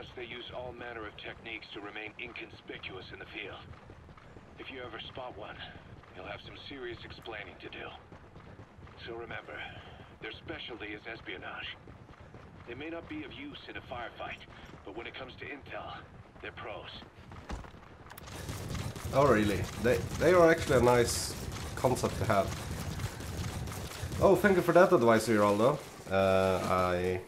Espionage, they use all manner of techniques to remain inconspicuous in the field. If you ever spot one, you'll have some serious explaining to do. So remember, their specialty is espionage. They may not be of use in a firefight, but when it comes to intel, they're pros. Oh really? They are actually a nice concept to have. Oh, thank you for that advice, Geraldo. I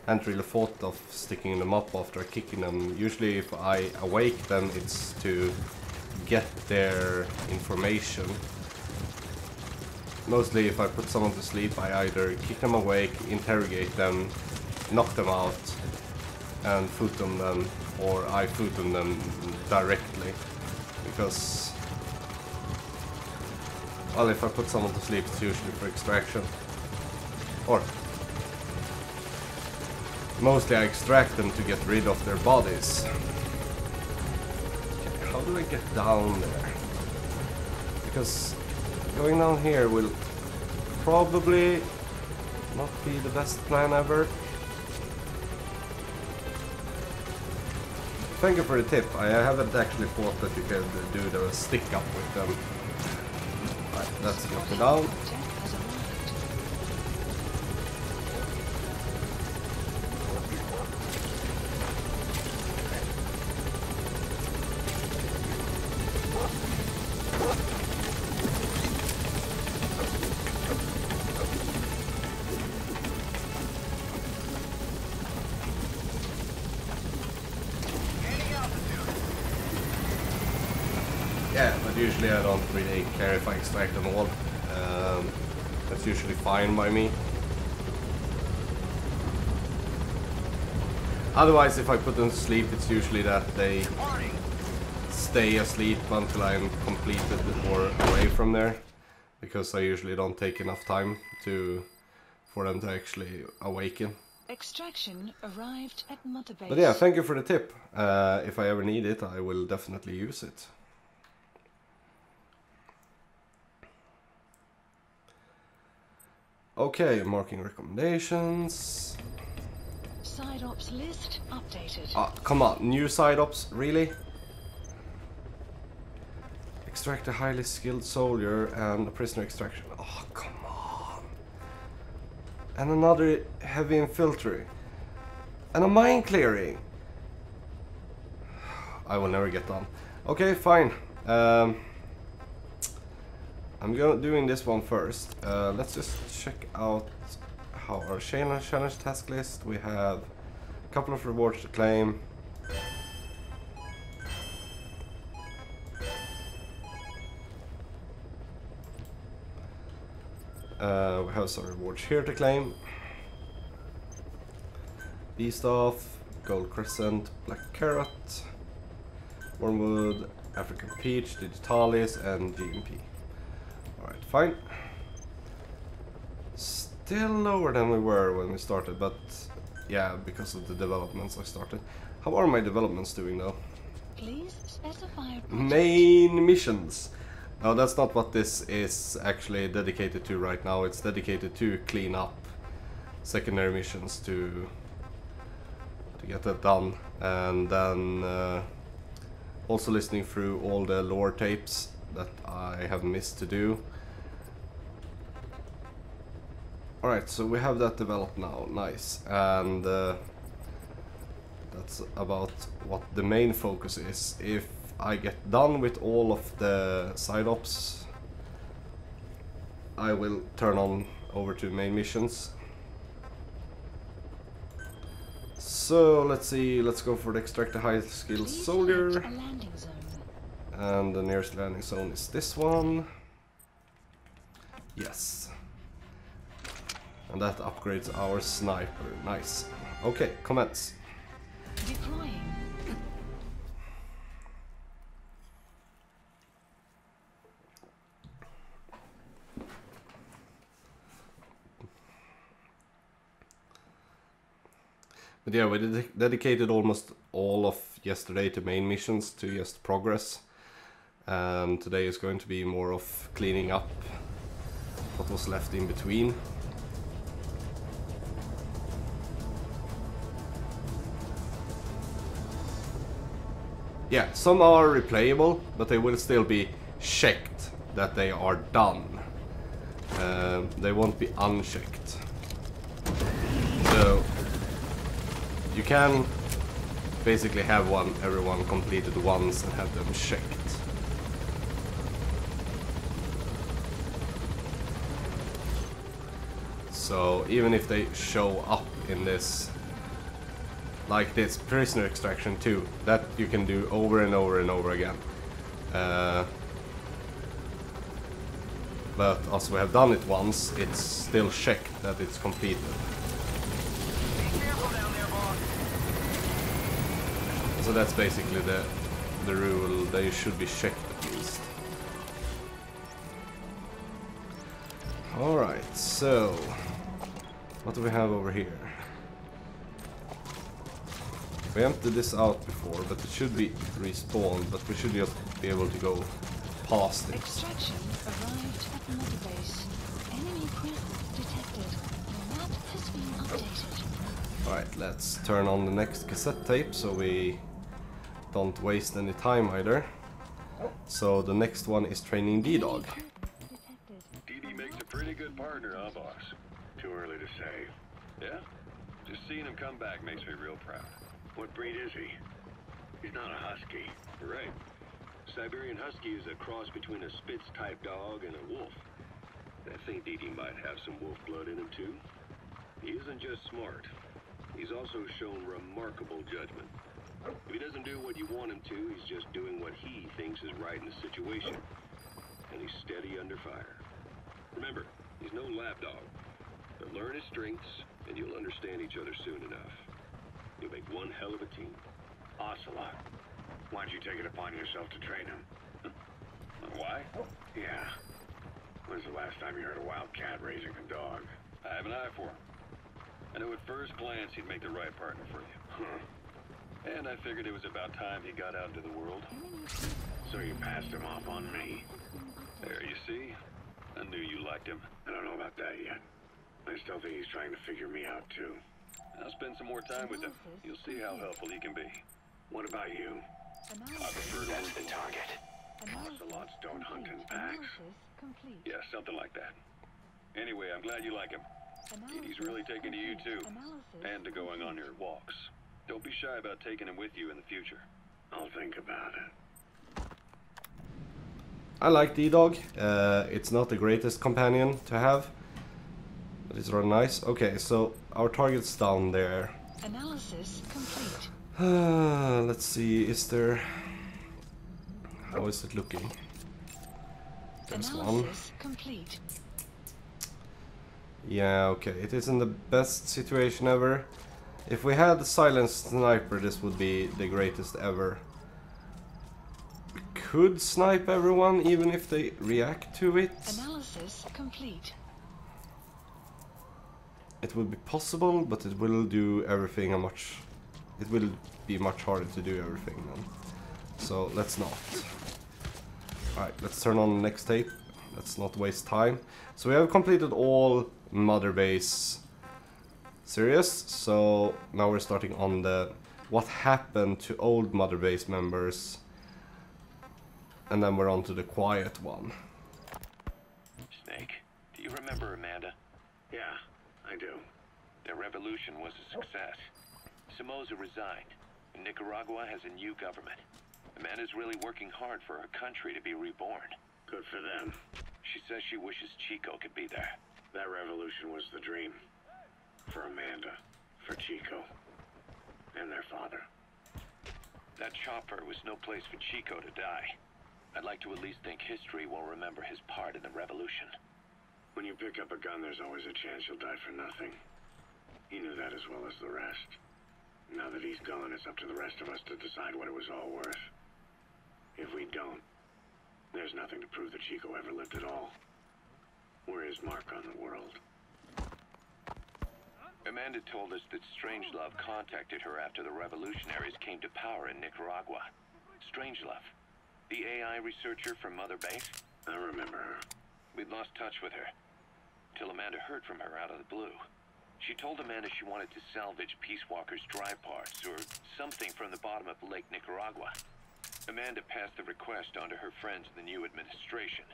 hadn't really thought of sticking them up after kicking them. Usually if I awake them, it's to get their information. Mostly if I put someone to sleep, I either kick them awake, interrogate them, knock them out, and futon them, or I futon them directly. Because, well, if I put someone to sleep, it's usually for extraction. Or, mostly I extract them to get rid of their bodies. Okay, how do I get down there? Because going down here will probably not be the best plan ever. Thank you for the tip. I haven't actually thought that you could do the stick up with them. Right, let's get me down. Yeah, but usually I don't really care if I extract them all. That's usually fine by me. Otherwise, if I put them to sleep, it's usually that they stay asleep until I'm completed or away from there. Because I usually don't take enough time for them to actually awaken. Extraction arrived at Mother Base. But yeah, thank you for the tip. If I ever need it, I will definitely use it. Okay, marking recommendations. Side ops list updated. Ah, come on, new side ops, really? Extract a highly skilled soldier and a prisoner extraction. Oh, come on. And another heavy infiltrate. And a mine clearing. I will never get done. Okay, fine. I'm doing this one first. Let's just check out how our challenge task list. We have a couple of rewards to claim. We have some rewards here to claim. Beastaff, Gold Crescent, Black Carrot, Wormwood, African Peach, Digitalis, and GMP. Alright, fine. Still lower than we were when we started, but yeah, because of the developments I started. How are my developments doing though? Please specify main missions. No, that's not what this is actually dedicated to right now. It's dedicated to clean up secondary missions to get that done, and then also listening through all the lore tapes that I have missed to do. Alright, so we have that developed now, nice, and that's about what the main focus is. If I get done with all of the side ops, I will turn on over to main missions. So let's see, let's go for the extract a high skilled soldier. And the nearest landing zone is this one. Yes. And that upgrades our sniper. Nice. Okay, commence. Deploying. But yeah, we dedicated almost all of yesterday to main missions, to just progress. And today is going to be more of cleaning up what was left in between. yeah, some are replayable, but they will still be checked that they are done. They won't be unchecked. So you can basically have everyone completed once and have them checked. So even if they show up in this, like this prisoner extraction 2, that you can do over and over and over again. But as we have done it once, it's still checked that it's completed. So that's basically the rule. They should be checked at least. Alright, so what do we have over here? We emptied this out before, but it should be respawned, but we should just be able to go past it. Extraction arrived at Mother Base. Enemy presence detected. The map has been updated. Alright, let's turn on the next cassette tape so we don't waste any time either. So the next one is training D-Dog. DD makes a pretty good partner, huh, boss? Too early to say. Yeah? Just seeing him come back makes me real proud. What breed is he? He's not a husky. Right. Siberian Husky is a cross between a Spitz-type dog and a wolf. I think DD might have some wolf blood in him, too. He isn't just smart. He's also shown remarkable judgment. If he doesn't do what you want him to, he's just doing what he thinks is right in the situation. And he's steady under fire. Remember, he's no lapdog. But learn his strengths, and you'll understand each other soon enough. You'll make one hell of a team. Ocelot, why don't you take it upon yourself to train him? Why? Yeah. When's the last time you heard a wildcat raising a dog? I have an eye for him. I knew at first glance he'd make the right partner for you. And I figured it was about time he got out into the world. So you passed him off on me. There, you see? I knew you liked him. I don't know about that yet. I still think he's trying to figure me out, too. I'll spend some more time with him. You'll see how helpful he can be. What about you? I prefer to hunt the target. Ocelots don't hunt in packs. Yeah, something like that. Anyway, I'm glad you like him. He's really taking to you, too. And to going on your walks. Don't be shy about taking him with you in the future. I'll think about it. I like D-Dog. It's not the greatest companion to have, but it's rather nice. Okay, so our target's down there. Analysis complete. Let's see, is there... How is it looking? There's one. Analysis complete. Yeah, okay, it isn't the best situation ever. If we had a silenced sniper, this would be the greatest ever. We could snipe everyone even if they react to it. Analysis complete. It would be possible, but it will do everything it will be much harder to do everything then. So let's not. Alright, let's turn on the next tape. Let's not waste time. So we have completed all Mother Base series. So now we're starting on the what happened to old Mother Base members. And then we're on to the quiet one. Snake, do you remember Amanda? Yeah, I do. Their revolution was a success. Somoza resigned, and Nicaragua has a new government. Amanda's really working hard for her country to be reborn. Good for them. She says she wishes Chico could be there. That revolution was the dream. For Amanda, for Chico, and their father. That chopper was no place for Chico to die. I'd like to at least think history will remember his part in the revolution. When you pick up a gun, there's always a chance you'll die for nothing. He knew that as well as the rest. Now that he's gone, it's up to the rest of us to decide what it was all worth. If we don't, there's nothing to prove that Chico ever lived at all. We're his mark on the world. Amanda told us that Strangelove contacted her after the revolutionaries came to power in Nicaragua. Strangelove, the AI researcher from Mother Base? I remember her. We'd lost touch with her, till Amanda heard from her out of the blue. She told Amanda she wanted to salvage Peace Walker's drive parts, or something from the bottom of Lake Nicaragua. Amanda passed the request on to her friends in the new administration.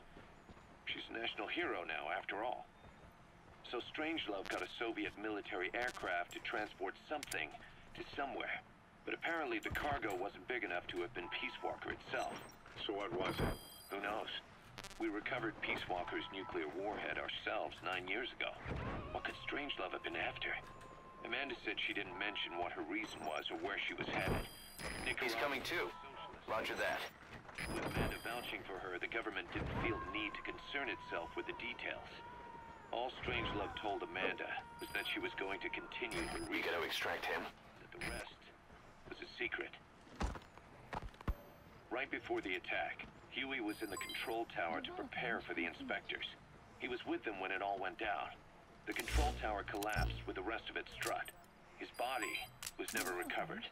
She's a national hero now, after all. So Strangelove got a Soviet military aircraft to transport something to somewhere. But apparently the cargo wasn't big enough to have been Peace Walker itself. So what was it? Who knows? We recovered Peace Walker's nuclear warhead ourselves 9 years ago. What could Strangelove have been after? Amanda said she didn't mention what her reason was or where she was headed. He's coming too. Roger that. With Amanda vouching for her, the government didn't feel the need to concern itself with the details. All Strangelove told Amanda was that she was going to continue her We research. gotta extract him. That the rest was a secret. Right before the attack, Huey was in the control tower to prepare for the inspectors. He was with them when it all went down. The control tower collapsed with the rest of it strut. His body was never recovered,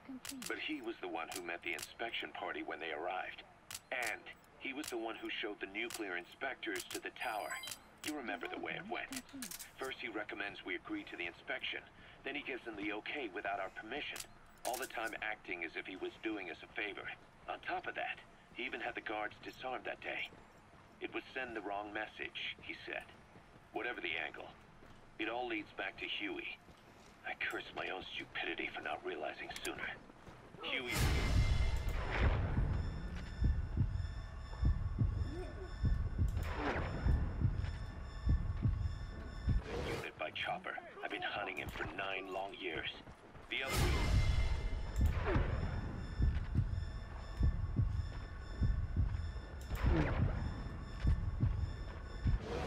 but he was the one who met the inspection party when they arrived. And he was the one who showed the nuclear inspectors to the tower. You remember the way it went. First he recommends we agree to the inspection, then he gives them the okay without our permission, all the time acting as if he was doing us a favor. On top of that, he even had the guards disarmed that day. It would send the wrong message, he said. Whatever the angle, it all leads back to Huey. I curse my own stupidity for not realizing sooner. Huey... The unit by Chopper. I've been hunting him for 9 long years. The other...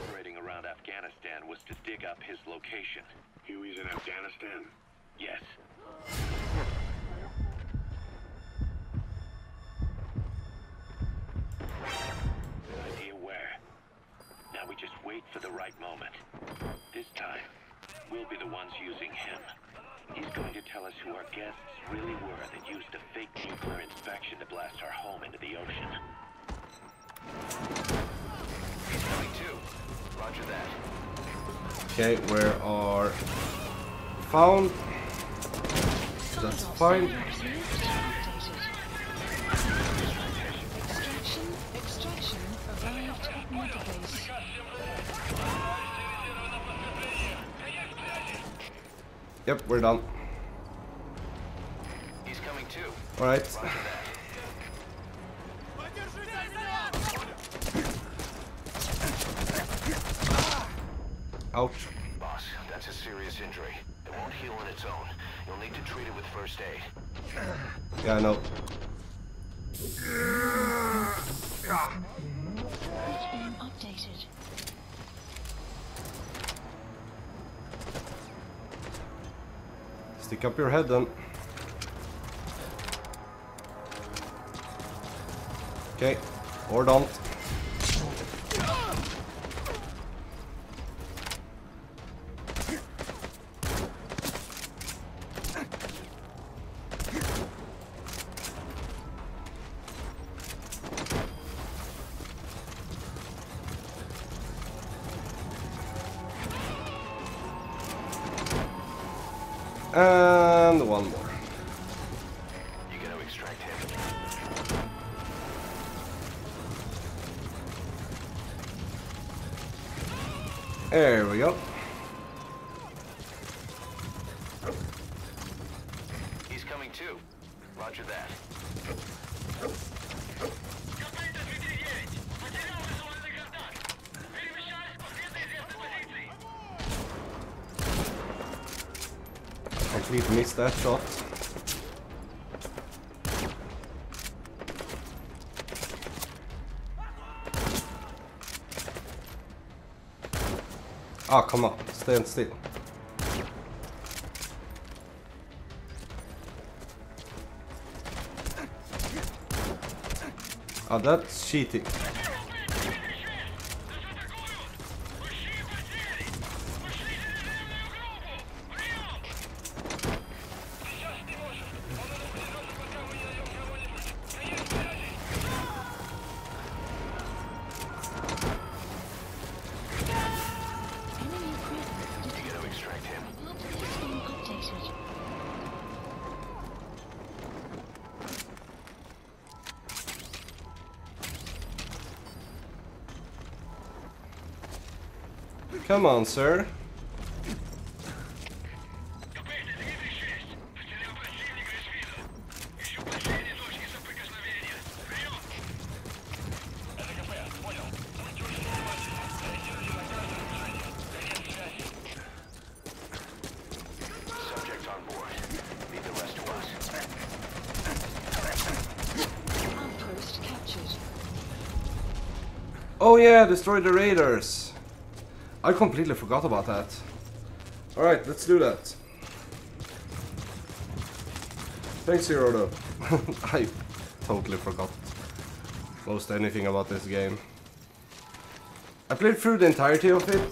Operating around Afghanistan was to dig up his location. Huey's in Afghanistan? Yes. Idea where? Now we just wait for the right moment. This time, we'll be the ones using him. He's going to tell us who our guests really were that used a fake nuclear inspection to blast our home into the ocean. He's coming too. Roger that. Okay, where are found? That's fine. Extraction arrived at Metabase. Yep, we're done. He's coming too. Alright. Roger that. Ouch. Boss, that's a serious injury. It won't heal on its own. You'll need to treat it with first aid. Yeah, I know. It's been updated. Stick up your head then. Okay, or don't. And one more. You gotta extract him. There we go. He's coming too. Roger that. Completely missed that shot. Ah, come on, stand still. Ah, that's cheating. Enemy equipment You gotta extract him. it's been updated. Come on, sir. Subject on board. Leave the rest to us. Outpost captured. Oh yeah, destroy the raiders. I completely forgot about that. Alright, let's do that. Thanks, Hiroto. I totally forgot most anything about this game. I played through the entirety of it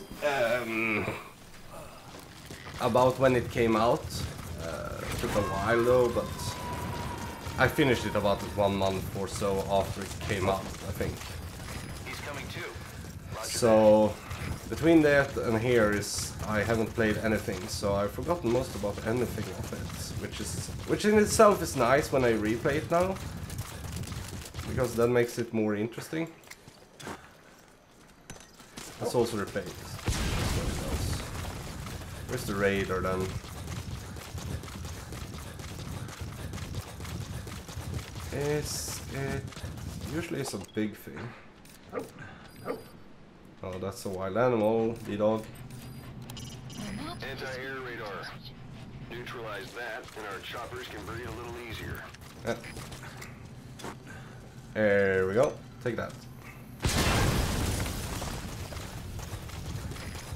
about when it came out. Took a while though, but I finished it about 1 month or so after it came out, I think. He's coming too. Roger So between that and here is I haven't played anything, so I've forgotten most about anything of it, which in itself is nice when I replay it now, because that makes it more interesting. Let's also replay it. Where's the raider then? Is it usually is a big thing? Oh, that's a wild animal, B-dog. The map has Anti-air been radar. updated. Neutralize that, and our choppers can breathe a little easier. Yeah. There we go. Take that.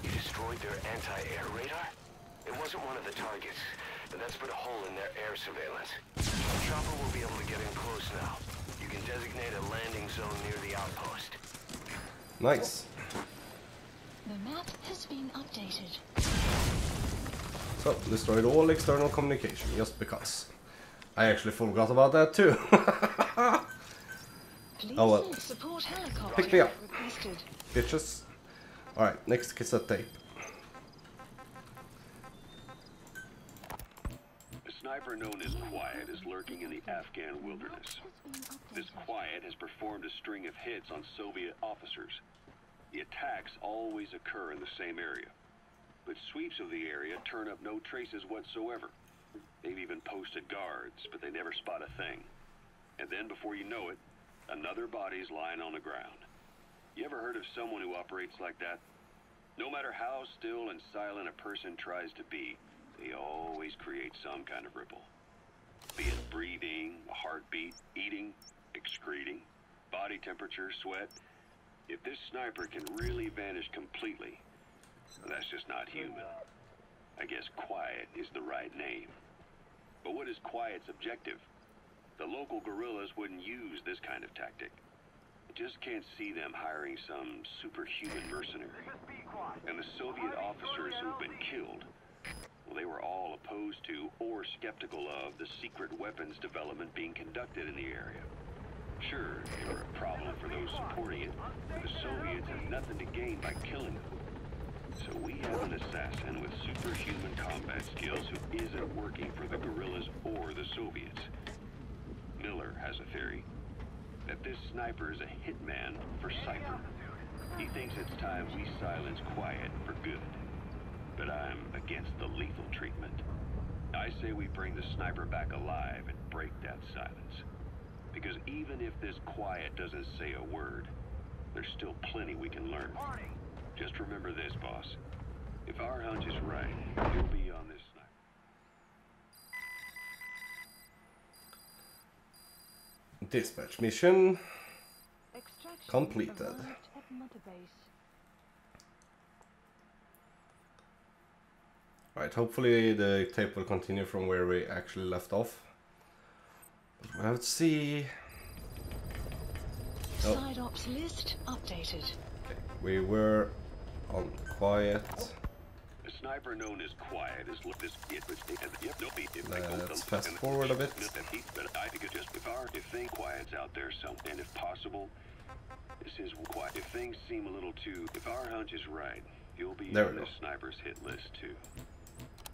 You destroyed their anti-air radar? It wasn't one of the targets, and that's put a hole in their air surveillance. The chopper will be able to get in close now. You can designate a landing zone near the outpost. Nice. The map has been updated. So, destroyed all external communication, just because. I actually forgot about that too. Please Oh, well. send support helicopter Pick me up. requested. Bitches. Alright, next cassette tape. A sniper known as Quiet is lurking in the Afghan wilderness. This Quiet has performed a string of hits on Soviet officers. The attacks always occur in the same area, but sweeps of the area turn up no traces whatsoever. They've even posted guards, but they never spot a thing. And then before you know it, another body's lying on the ground. You ever heard of someone who operates like that? No matter how still and silent a person tries to be, they always create some kind of ripple. Be it breathing, a heartbeat, eating, excreting, body temperature, sweat. If this sniper can really vanish completely, that's just not human. I guess Quiet is the right name. But what is Quiet's objective? The local guerrillas wouldn't use this kind of tactic. I just can't see them hiring some superhuman mercenary. And the Soviet officers who've been killed, well, they were all opposed to or skeptical of the secret weapons development being conducted in the area. Sure, they were a problem for those supporting it. The Soviets have nothing to gain by killing them. So we have an assassin with superhuman combat skills who isn't working for the guerrillas or the Soviets. Miller has a theory that this sniper is a hitman for Cypher. He thinks it's time we silence Quiet for good. But I'm against the lethal treatment. I say we bring the sniper back alive and break that silence. Because even if this Quiet doesn't say a word, there's still plenty we can learn. Just remember this, boss. If our hunch is right, you'll be on this sniper. Dispatch mission Extraction completed. arrived at Mother Base. Right, hopefully the tape will continue from where we actually left off. But we'll have to see. Oh. Side ops list updated. We were on Quiet. A sniper known as Quiet is this. Let's fast forward a bit. But I think it just if thing Quiet's out there some, and if possible, this is Quiet. If things seem a little too, if our hunch is right, you'll be There on we this go. sniper's hit list too.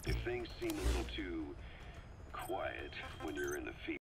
If things seem a little too quiet when you're in the field.